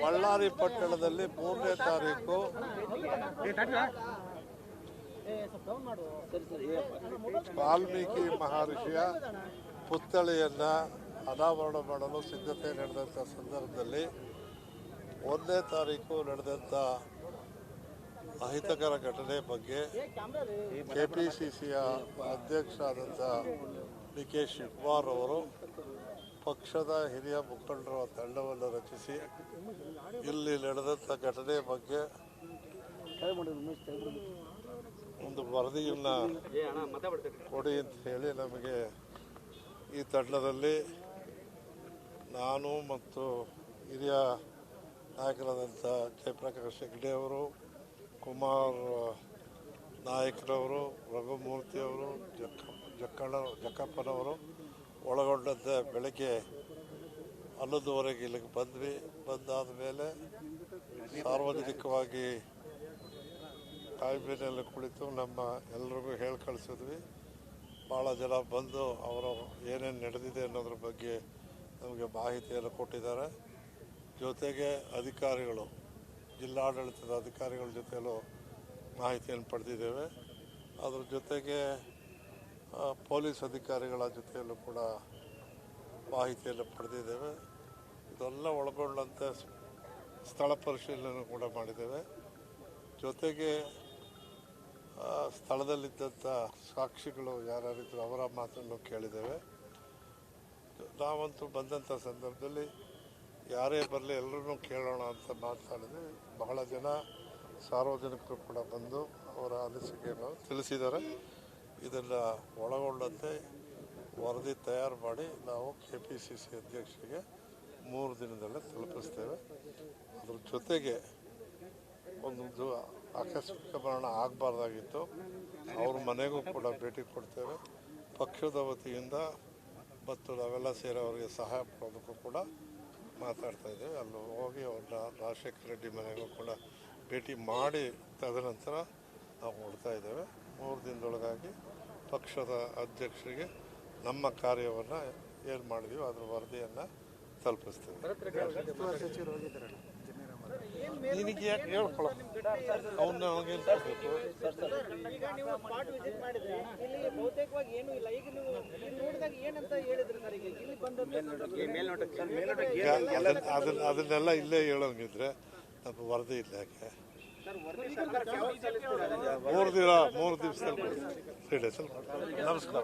ಬಳ್ಳಾರಿ ಪಟ್ಟಣದಲ್ಲಿ 3ನೇ ತಾರೀಕು ವಾಲ್ಮೀಕಿ ಮಹರ್ಷಿಯ ಪುತ್ಥಳಿಯನ್ನು ಅನಾವರಣ ಮಾಡಲು ಸಿದ್ಧತೆ ನಡೆದಂಥ ಸಂದರ್ಭದಲ್ಲಿ 1ನೇ ತಾರೀಕು ನಡೆದಂಥ ಅಹಿತಕರ ಘಟನೆ ಬಗ್ಗೆ ಕೆಪಿಸಿಸಿಯ ಅಧ್ಯಕ್ಷ ಆದಂಥ ಡಿ ಕೆ ಶಿವಕುಮಾರ್ ಅವರು ಪಕ್ಷದ ಹಿರಿಯ ಮುಖಂಡರ ತಂಡವನ್ನು ರಚಿಸಿ ಇಲ್ಲಿ ನಡೆದಂಥ ಘಟನೆ ಬಗ್ಗೆ ಒಂದು ವರದಿಯನ್ನು ಕೊಡಿ ಅಂತ ಹೇಳಿ ನಮಗೆ ಈ ತಂಡದಲ್ಲಿ ನಾನು ಮತ್ತು ಹಿರಿಯ ನಾಯಕರಾದಂಥ ಜಯಪ್ರಕಾಶ್ ಹೆಗ್ಡೆ ಅವರು, ಕುಮಾರ್ ನಾಯಕರವರು, ರಘುಮೂರ್ತಿಯವರು, ಜಕ್ಕಪ್ಪನವರು ಒಳಗೊಂಡಂತೆ ಬೆಳಗ್ಗೆ 11:30 ಇಲ್ಲಿಗೆ ಬಂದ್ವಿ. ಬಂದಾದ ಮೇಲೆ ಸಾರ್ವಜನಿಕವಾಗಿ ಕಾಯ್ಬೆನಲ್ಲಿ ಕುಳಿತು ನಮ್ಮ ಎಲ್ರಿಗೂ ಹೇಳಿ ಕಳಿಸಿದ್ವಿ. ಭಾಳ ಜನ ಬಂದು ಅವರು ಏನೇನು ನಡೆದಿದೆ ಅನ್ನೋದ್ರ ಬಗ್ಗೆ ನಮಗೆ ಮಾಹಿತಿಯನ್ನು ಕೊಟ್ಟಿದ್ದಾರೆ. ಜೊತೆಗೆ ಅಧಿಕಾರಿಗಳು, ಜಿಲ್ಲಾಡಳಿತದ ಅಧಿಕಾರಿಗಳ ಜೊತೆಯಲ್ಲೂ ಮಾಹಿತಿಯನ್ನು ಪಡೆದಿದ್ದೇವೆ. ಅದ್ರ ಜೊತೆಗೆ ಪೊಲೀಸ್ ಅಧಿಕಾರಿಗಳ ಜೊತೆಯಲ್ಲೂ ಕೂಡ ಮಾಹಿತಿಯನ್ನು ಪಡೆದಿದ್ದೇವೆ. ಇದೆಲ್ಲ ಒಳಗೊಂಡಂತೆ ಸ್ಥಳ ಪರಿಶೀಲನೆ ಕೂಡ ಮಾಡಿದ್ದೇವೆ. ಜೊತೆಗೆ ಸ್ಥಳದಲ್ಲಿದ್ದಂಥ ಸಾಕ್ಷಿಗಳು ಯಾರ್ಯಾರಿದ್ರು ಅವರ ಮಾತನ್ನು ಕೇಳಿದ್ದೇವೆ. ನಾವಂತೂ ಬಂದಂಥ ಸಂದರ್ಭದಲ್ಲಿ ಯಾರೇ ಬರಲಿ ಎಲ್ಲರನ್ನೂ ಕೇಳೋಣ ಅಂತ ಮಾತನಾಡಿದ್ವಿ. ಬಹಳ ಜನ ಸಾರ್ವಜನಿಕರು ಕೂಡ ಬಂದು ಅವರ ಅನಿಸಿಕೆಯನ್ನು ತಿಳಿಸಿದ್ದಾರೆ. ಇದನ್ನು ಒಳಗೊಂಡಂತೆ ವರದಿ ತಯಾರು ಮಾಡಿ ನಾವು ಕೆಪಿಸಿಸಿ ಅಧ್ಯಕ್ಷರಿಗೆ 3 ದಿನದಲ್ಲೇ ತಲುಪಿಸ್ತೇವೆ. ಅದ್ರ ಜೊತೆಗೆ ಒಂದು ಆಕಸ್ಮಿಕ ಮರಣ ಆಗಬಾರ್ದಾಗಿತ್ತು, ಅವ್ರ ಮನೆಗೂ ಕೂಡ ಭೇಟಿ ಕೊಡ್ತೇವೆ. ಪಕ್ಷದ ವತಿಯಿಂದ ಮತ್ತು ನಾವೆಲ್ಲ ಸೇರಿ ಅವರಿಗೆ ಸಹಾಯ ಮಾಡೋದಕ್ಕೂ ಕೂಡ ಮಾತಾಡ್ತಾ ಇದ್ದೇವೆ. ಅಲ್ಲಿ ಹೋಗಿ ಅವ್ರನ್ನ ರಾಜಶೇಖರ ರೆಡ್ಡಿ ಮನೆಗೂ ಕೂಡ ಭೇಟಿ ಮಾಡಿ ತದನಂತರ ನಾವು ಹೊಡ್ತಾ ಇದ್ದೇವೆ. 3 ದಿನದೊಳಗಾಗಿ ಪಕ್ಷದ ಅಧ್ಯಕ್ಷರಿಗೆ ನಮ್ಮ ಕಾರ್ಯವನ್ನು ಏನು ಮಾಡಿದೀವಿ ಅದರ ವರದಿಯನ್ನು ತಲುಪಿಸ್ತೇವೆ. ನಿನಗೆ ಯಾಕೆ ಹೇಳ್ಕೊಳ್ಳೋ ಅವನ್ನ ನನಗೇನು ಕೊಡಬೇಕು? ಅದನ್ನೆಲ್ಲ ಇಲ್ಲೇ ಹೇಳೋಂಗಿದ್ರೆ ನಮ್ಮ ವರದಿ ಇಲ್ಲ. ಯಾಕೆ 3 ದಿವಸದಲ್ಲಿ 3 ಡೇಸಲ್ಲಿ ನಮಸ್ಕಾರ.